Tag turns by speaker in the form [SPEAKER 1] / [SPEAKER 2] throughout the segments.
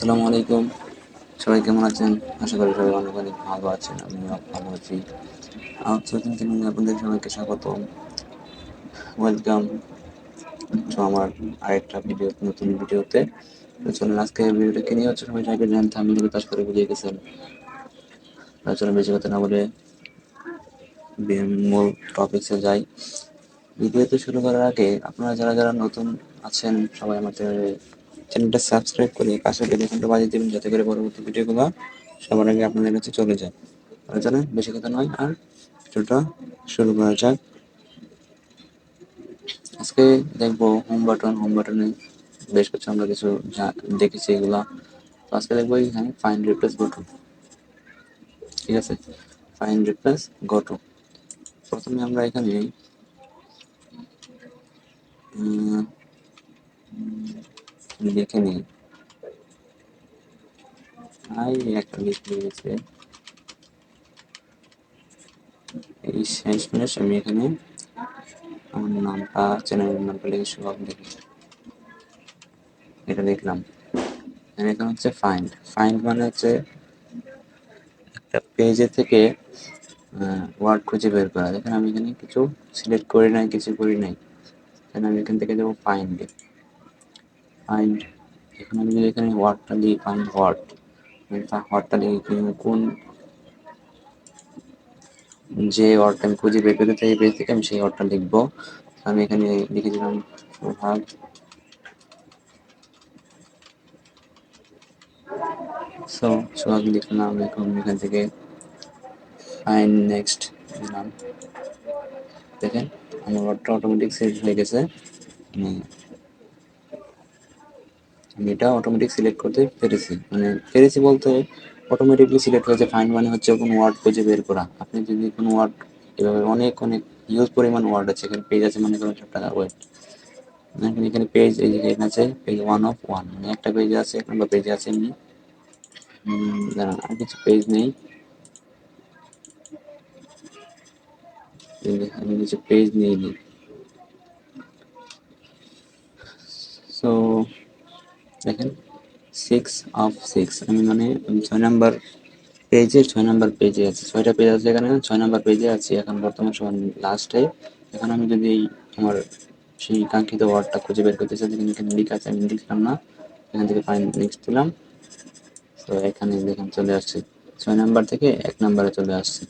[SPEAKER 1] আসসালামু আলাইকুম। সবাই কেমন আছেন? আশা করি সবাই অনেক অনেক ভালো আছেন। আমিও ভালো আছি। আউটসোর্সিং চ্যানেলে আপনাদের সবাইকে স্বাগতম। ওয়েলকাম টু আমার আরেকটা নতুন ভিডিওতে। তো চলুন আজকে ভিডিওটা কি নিয়ে হচ্ছে সবাই আগে জানেন, থাম্বনেল কাজ করে বুঝে গেছেন। চলুন বেশি কথা না বলে মূল টপিকসে যাই। ভিডিওতে শুরু করার আগে আপনারা যারা যারা নতুন আছেন সবাই আমাদের চ্যানেলটা সাবস্ক্রাইব করে পাশে বেল আইকনটা বাজিয়ে দেবেন, যাতে করে পরবর্তী ভিডিওগুলো সবার আগে আপনাদের কাছে চলে যায়। আর জানেন বেশি কথা নয়, আর ভিডিওটা শুরু করা যাক। আজকে দেখবো হোম বাটনে বেশ কিছু আমরা কিছু দেখেছি এগুলা। তো আজকে দেখবো এখানে ফাইন্ড রিপ্লেস গো টু। ঠিক আছে, ফাইন্ড রিপ্লেস গো টু। প্রথমে আমরা এখানে লিখে নিই, একটা লিখে গেছে এই শেষমেশ আমি এখানে আমার নামটা, চ্যানেলের নামটা লিখে সব লিখি, এটা লিখলাম। এখন হচ্ছে ফাইন্ড। ফাইন্ড মানে হচ্ছে একটা পেজে থেকে ওয়ার্ড খুঁজে বের করা। দেখেন আমি এখানে কিছু সিলেক্ট করি নাই, কিছু করি নাই। তাহলে আমি এখান থেকে যাবো ফাইন্ডে। ফাইন্ড, এখন আমি যদি এখানে ওয়ার্ডটা লিখি, ফাইন্ড ওয়ার্ড, ওয়ার্ডটা লিখি কোন যে ওয়ার্ডটা আমি খুঁজে বের করতে চাই এই পেজ থেকে, আমি সেই ওয়ার্ডটা লিখবো। আমি এখানে লিখে দিলাম সোহাগ। সো সোহাগ লিখলাম। এখন এখান থেকে ফাইন্ড নেক্সট দিলাম। দেখেন আমার ওয়ার্ডটা অটোমেটিক সিলেক্ট হয়ে গেছে। আমি এটা অটোমেটিক সিলেক্ট করতে পেরেছি, মানে পেরেছি বলতে অটোমেটিকলি সিলেক্ট হয়েছে। ফাইন্ড মানে হচ্ছে কোনো ওয়ার্ড খুঁজে বের করা। আপনি যদি কোনো ওয়ার্ড, এভাবে অনেক অনেক হিউজ পরিমাণ ওয়ার্ড আছে, এখানে পেজ আছে মনে করেন একটা ওয়েট, এখানে পেজ, এই যে এখানে আছে পেজ 1 of 1, মানে একটা পেজে আছে, এখন বা পেজে আছে এমনি দাঁড়ান আর কিছু পেজ নেই, আমি কিছু পেজ নিয়ে নিই। সো দেখেন 6 of 6, আমি মানে 6 নাম্বার পেজে, 6 নাম্বার পেজে আছে, 6টা পেজ আছে এখানে, 6 নাম্বার পেজে আছি এখন বর্তমান সময় লাস্টে। এখন আমি যদি আমার সেই কাঙ্ক্ষিত ওয়ার্ডটা খুঁজে বের করতে চাই, যেখানে এখানে লিখা আছে, আমি লিখলাম না, এখান থেকে ফাইন্ড নেক্সট দিলাম। তো এখানে দেখেন চলে আসছে, 6 নাম্বার থেকে 1 নাম্বারে চলে আসছে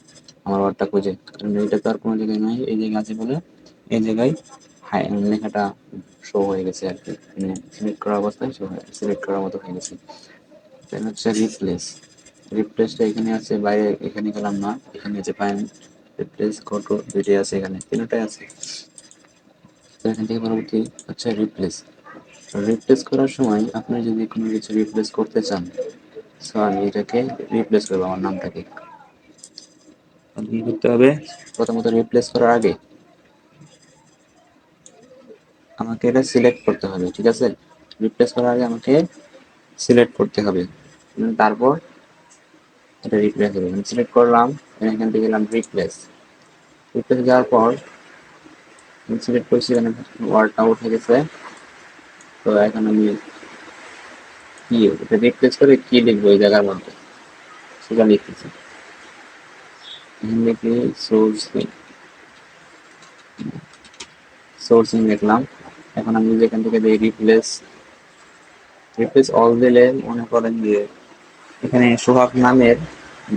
[SPEAKER 1] আমার ওয়ার্ডটা খুঁজে। কারণ এটা তো আর কোনো জায়গায় নাই, এই জায়গায় আছে বলে এই জায়গায় হাই লেখাটা শো হয়ে গেছে আর কি, মানে সিলেক্ট করা অবস্থায় শো হয়ে, সিলেক্ট করার মতো হয়ে গেছে। দেন হচ্ছে রিপ্লেস। রিপ্লেসটা এখানে আছে, বাইরে এখানে গেলাম না, এখানে যে ফাইন্ড রিপ্লেস ফটো দুইটাই আছে, এখানে তিনটাই আছে। তো এখান থেকে পরবর্তী হচ্ছে রিপ্লেস। রিপ্লেস করার সময় আপনি যদি কোনো কিছু রিপ্লেস করতে চান, সো আমি এটাকে রিপ্লেস করবো, আমার নামটাকে। কি করতে হবে, প্রথমত রিপ্লেস করার আগে আমাকে এটা সিলেক্ট করতে হবে। ঠিক আছে, রিপ্লেস করার আগে আমাকে সিলেক্ট করতে হবে, তারপর এটা রিপ্লেস হবে। আমি সিলেক্ট করলাম, এখান থেকে গেলাম রিপ্লেস। রিপ্লেস যাওয়ার পর আমি সিলেক্ট করছি, এখানে ওয়ার্ডটা উঠে গেছে। তো এখন আমি কি এটা রিপ্লেস করে কি লিখবো এই জায়গার মধ্যে, সেটা লিখতেছি। এখানে লিখি সোর্সিং লিখলাম। এখন আমি যদি এখান থেকে দিই রিপ্লেস, রিপ্লেস অল দিলে মনে করেন যে এখানে সোহাগ নামের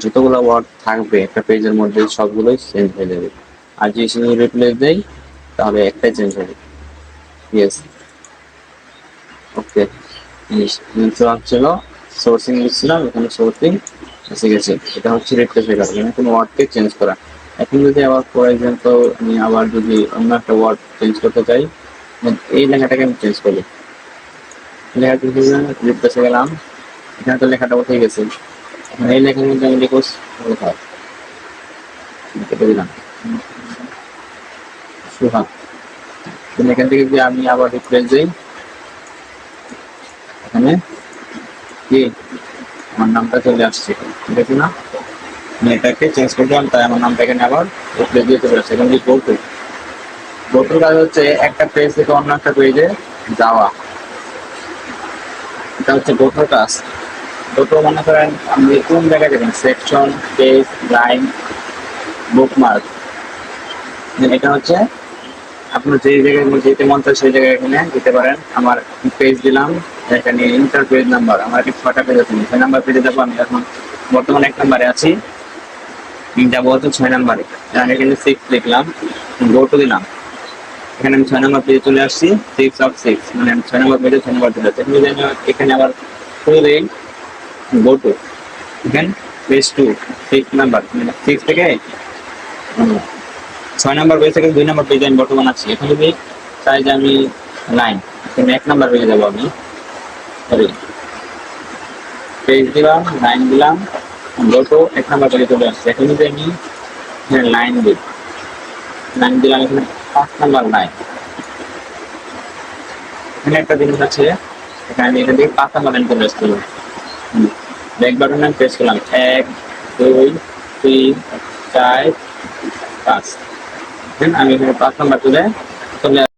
[SPEAKER 1] যতগুলো ওয়ার্ড থাকবে একটা পেজের মধ্যে সবগুলোই চেঞ্জ হয়ে যাবে। আর যদি শুধু রিপ্লেস দেই তাহলে একটাই চেঞ্জ হবে। ইয়েস, ওকে। সোহাগ ছিল, সোর্সিং লিখছিলাম, এখানে সোর্সিং এসে গেছে। এটা হচ্ছে রিপ্লেস হয়ে গেল, মানে কোনো ওয়ার্ডকে চেঞ্জ করা। এখন যদি আবার ফর এক্সাম্পল আমি আবার যদি অন্য একটা ওয়ার্ড চেঞ্জ করতে চাই, এই লেখাটাকে আমি চেঞ্জ করি, লেখা রিপ্লেসে গেলাম, এখানে তো লেখাটা উঠে গেছে। এখন এই লেখার মধ্যে আমি লিখব লেখা, কেটে দিলাম সুহাগ। এখান থেকে যদি আমি আবার রিপ্লেস দিই, এখানে কি আমার নামটা চলে আসছে, ঠিক আছে না? আমি এটাকে চেঞ্জ করলাম, তাই আমার নামটা এখানে আবার রিপ্লেস দিয়ে চলে আসছে। এখন কি করতে, প্রথম কাজ হচ্ছে একটা পেজ থেকে অন্য একটা পেজে যাওয়া, এটা হচ্ছে গোথর কাজ। তো মনে করেন আপনি কোন জায়গায় দেবেন, সেকশন, পেজ, লাইন, বুকমার্ক, এটা হচ্ছে আপনার যেই জায়গায় যেতে মন চায় সেই জায়গায় এখানে দিতে পারেন। আমার পেজ দিলাম, এখানে ইন্টার পেজ নাম্বার, আমার কি 6টা পেজ আছে, 6 নাম্বার পেজে যাবো। আমি এখন বর্তমানে 1 নাম্বারে আছি, যাবো হচ্ছে 6 নাম্বারে। আমি এখানে 6 লিখলাম, গো টু দিলাম, এখানে আমি 6 নাম্বার পেজে চলে আসছি। 6 অফ 6 মানে আমি 6 নাম্বার পেজে 6 নাম্বার চলে আসছি। এখানে আবার খুলে গো টু, এখানে পেজ 2 6 নাম্বার, মানে 6 থেকে 6 নাম্বার পেজ থেকে 2 নাম্বার পেজে আমি বর্তমান আছি। এখন যদি চাই যে আমি লাইন, এখানে 1 নাম্বার পেজে যাবো, আমি সরি পেজ দিলাম, লাইন দিলাম, গো টু 1 নাম্বার পেজে চলে আসছে। এখন যদি আমি এখানে লাইন দিই, লাইন দিলাম, এখানে 5 নাম্বার লাইন। এখানে একটা জিনিস আছে, এখানে আমি এখান থেকে 5 নাম্বার লাইন চলে আসছিল, ব্যাক বাটনে প্রেস করলাম, 1 2 3 4 5, আমি এখানে 5 নাম্বার চলে